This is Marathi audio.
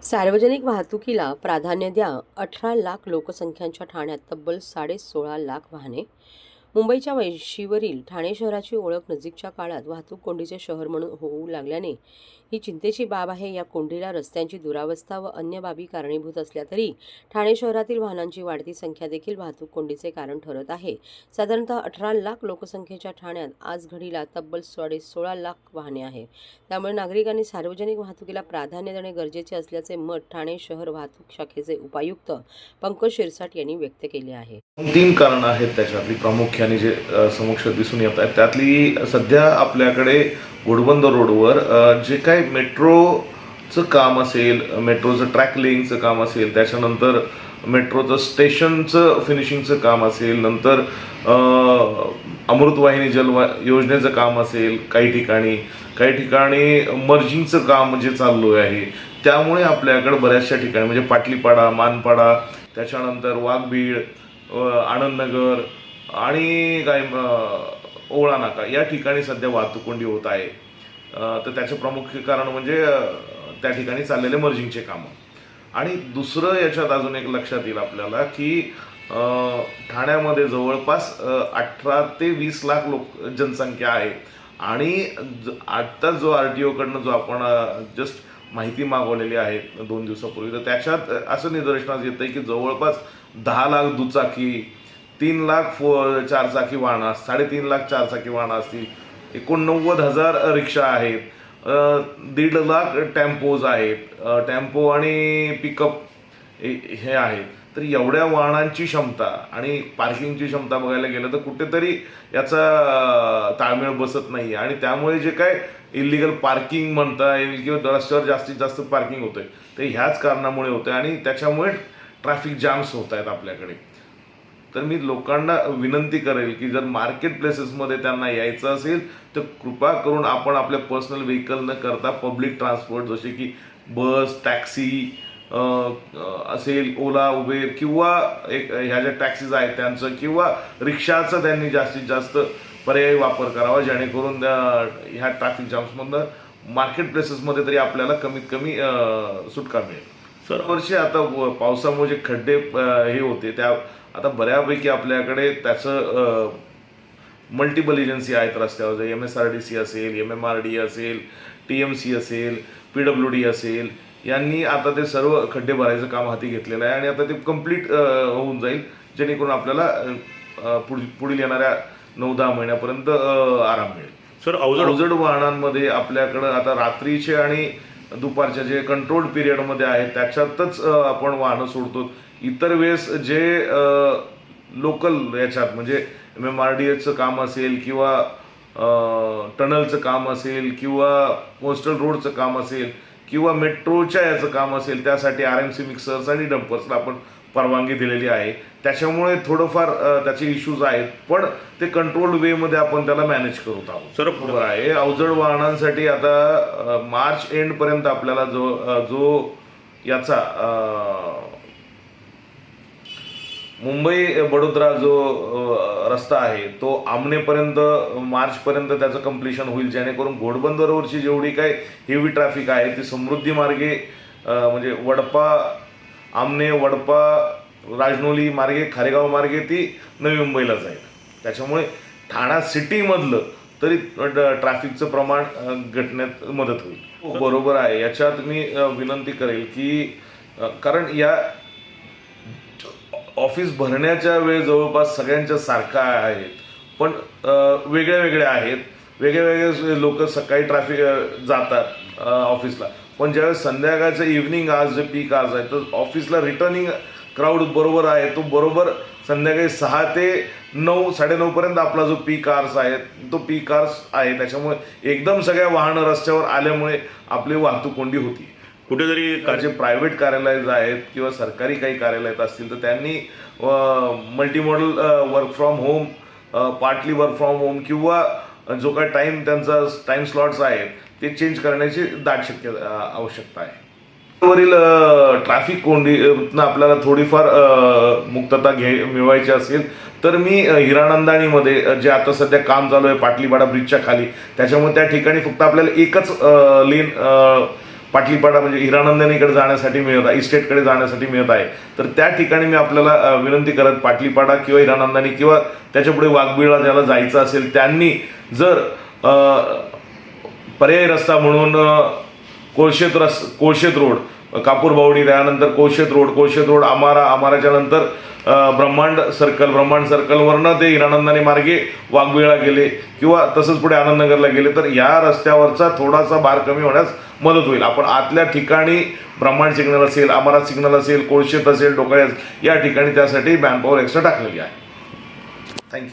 सार्वजनिक वाहतुकीला प्राधान्य द्या. 18 लाख लोकसंख्येच्या ठाण्यात तब्बल 16.5 लाख वाहने. मुंबईच्या वेशीवरील ठाणे शहराची ओळख नजीकच्या काळात वाहतूक कोंडीचे शहर म्हणून होऊ लागल्याने ही चिंतेची बाब आहे. या कोंडीला रस्त्यांची दुरावस्था व अन्य बाबी कारणीभूत असल्या तरी ठाणे शहरातील वाहनांची वाढती संख्या देखील वाहतूक कोंडीचे कारण ठरत आहे. साधारणतः 18 लाख लोकसंख्येच्या ठाण्यात आज घडीला तब्बल 16.5 लाख वाहने आहेत. त्यामुळे नागरिकांनी सार्वजनिक वाहतुकीला प्राधान्य देणे गरजेचे असल्याचे मत ठाणे शहर वाहतूक शाखेचे उपायुक्त पंकज शिरसाट यांनी व्यक्त केले आहे. 3 कारणं आहेत त्याच्यातली प्रामुख्याने जे समक्ष दिसून येत आहेत. त्यातली सध्या आपल्याकडे घोडबंदर रोडवर जे काही मेट्रोचं काम असेल, मेट्रोचं ट्रॅक लेईंगचं काम असेल, त्याच्यानंतर मेट्रोचं स्टेशनचं फिनिशिंगचं काम असेल, नंतर अमृतवाहिनी योजनेचं काम असेल, काही ठिकाणी मर्जिंगचं काम जे चालू आहे, त्यामुळे आपल्याकडे बऱ्याचशा ठिकाणी म्हणजे पाटलीपाडा, मानपाडा, त्याच्यानंतर वाघबीळ, आनंदनगर आणि ओवळा नाका या ठिकाणी सध्या वाहतूक कोंडी होत आहे. तर त्याचे प्रमुख कारण म्हणजे त्या ठिकाणी चाललेले मर्जिंगचे कामं. आणि दुसरं याच्यात अजून एक लक्षात येईल आपल्याला की ठाण्यामध्ये जवळपास 18 ते 20 लाख जनसंख्या आहे. आणि आत्ता जो RTO कडनं जो आपण जस्ट माहिती मागवलेली आहे 2 दिवसापूर्वी, तर त्याच्यात असं निदर्शनास येतं आहे की जवळपास 10 लाख दुचाकी, 3 लाख चारचाकी वाहनं, 3.5 लाख चारचाकी वाहनं असतील, 89,000 रिक्षा आहेत, 1.5 लाख टेम्पोज आहेत, टेम्पो आणि पिकअप हे आहेत. तर एवढ्या वाहनांची क्षमता आणि पार्किंगची क्षमता बघायला गेलं तर कुठेतरी याचा ताळमेळ बसत नाही. आणि त्यामुळे जे काय इलिगल पार्किंग म्हणता येईल किंवा रस्त्यावर जास्तीत जास्त पार्किंग होतंय ते ह्याच कारणामुळे होतंय आणि त्याच्यामुळे ट्रॅफिक जॅम्स होत आहेत आपल्याकडे. तर मी लोकांना विनंती करेल की जर मार्केट प्लेसेसमध्ये त्यांना यायचं असेल तर कृपा करून आपण आपल्या पर्सनल व्हेकल न करता पब्लिक ट्रान्सपोर्ट जसे की बस, टॅक्सी असेल, ओला, उबेर किंवा ह्या ज्या टॅक्सीज आहेत त्यांचं किंवा रिक्षाचं त्यांनी जास्तीत जास्त पर्यायी वापर करावा, जेणेकरून ह्या ट्रॅफिक जॅम्समधनं मार्केट प्लेसेसमध्ये तरी आपल्याला कमीत कमी सुटका मिळेल. सर, वर्षी आता पावसामुळे जे खड्डे हे होते त्या आता बऱ्यापैकी आपल्याकडे त्याचं मल्टिपल एजन्सी आहेत रस्त्यावर. MSRDC असेल, MMRD असेल, TMC असेल, PWD असेल, यांनी आता ते सर्व खड्डे भरायचं काम हाती घेतलेलं आहे आणि आता ते कंप्लीट होऊन जाईल, जेणेकरून आपल्याला पुढील येणाऱ्या 9-10 महिन्यापर्यंत आराम मिळेल. सर, अवजड वाहनांमध्ये आपल्याकडं आता रात्रीचे आणि दुपारच्या जे कंट्रोल पिरियडमध्ये आहेत त्याच्यातच आपण वाहनं सोडतो. इतर वेळेस जे लोकल याच्यात म्हणजे MMRDAचं काम असेल किंवा टनलचं काम असेल किंवा कोस्टल रोडचं काम असेल किंवा मेट्रोच्या याचं काम असेल, त्यासाठी RMC मिक्सर्स आणि डंपर्सला आपण परवानगी दिलेली आहे. त्याच्यामुळे थोडंफार त्याचे इश्यूज आहेत, पण ते कंट्रोल्ड वेमध्ये आपण त्याला मॅनेज करत आहोत. सर, बरोबर आहे. अवजड वाहनांसाठी आता मार्च एंडपर्यंत आपल्याला जो याचा मुंबई बडोदरा जो रस्ता आहे तो आमनेपर्यंत मार्चपर्यंत त्याचं कम्प्लिशन होईल, जेणेकरून घोडबंदरवरची जेवढी काय हेवी ट्रॅफिक आहे ती समृद्धी मार्गे म्हणजे आमने, वडपा, राजनोली मार्गे, खारेगाव मार्गे ती नवी मुंबईला जाईल. त्याच्यामुळे ठाणा सिटीमधलं तरी ट्रॅफिकचं प्रमाण घटण्यात मदत होईल. बरोबर आहे. याच्यात मी विनंती करेल की कारण या ऑफिस भरण्याच्या वेळ जवळपास सगळ्यांच्या सारखा आहेत, पण वेगळ्या आहेत. वेगळे लोक सकाळी ट्रॅफिक जातात ऑफिसला, पण ज्यावेळेस संध्याकाळचं इव्हनिंग आज जे पीक आज आहे तर ऑफिसला रिटर्निंग क्राऊड बरोबर आहे तो बरोबर संध्याकाळी 6 ते 9, 9:30 पर्यंत आपला जो पीक आवर्स आहे तो पीक आवर्स आहे. त्याच्यामुळे एकदम सगळ्या वाहनं रस्त्यावर आल्यामुळे आपली वाहतूक कोंडी होती. कुठेतरी जे प्रायव्हेट कार्यालय आहेत किंवा सरकारी काही कार्यालय असतील तर त्यांनी multimodal work from home, partly work from home किंवा जो काही त्यांचा टाइम स्लॉट्स आहेत ते चेंज करण्याची दाट आवश्यकता आहे. वरील ट्रॅफिक कोंडीतनं आपल्याला थोडीफार मुक्तता मिळवायची असेल तर मी हिरानंदानीमध्ये जे आता सध्या काम चालू आहे पाटलीपाडा ब्रिजच्या खाली, त्याच्यामुळे त्या ठिकाणी फक्त आपल्याला एकच लेन पाटलीपाडा म्हणजे हिरानंदिनीकडे जाण्यासाठी मिळत आहे, इस्टेटकडे जाण्यासाठी मिळत आहे, तर त्या ठिकाणी मी आपल्याला विनंती करत पाटलीपाडा किंवा हिरानंदिनी किंवा त्याच्यापुढे वाघबिळला ज्याला जायचं असेल त्यांनी जर पर्यायी रस्ता म्हणून कोळशेत रोड, कापूरबावडी, त्यानंतर कोळशेत रोड आमाराच्या नंतर ब्रह्मांड सर्कलवरनं ते हिरानंदानी मार्गे वाघबिळला गेले किंवा तसंच पुढे आनंदनगरला गेले तर या रस्त्यावरचा थोडासा भार कमी होण्यास मदत होईल. आपण आतल्या ठिकाणी ब्रह्मांड सिग्नल असेल, आमारा सिग्नल असेल, कोळशेत असेल, डोकाळे या ठिकाणी त्यासाठी मॅनपॉवर एक्स्ट्रा टाकलेली आहे. थँक्यू.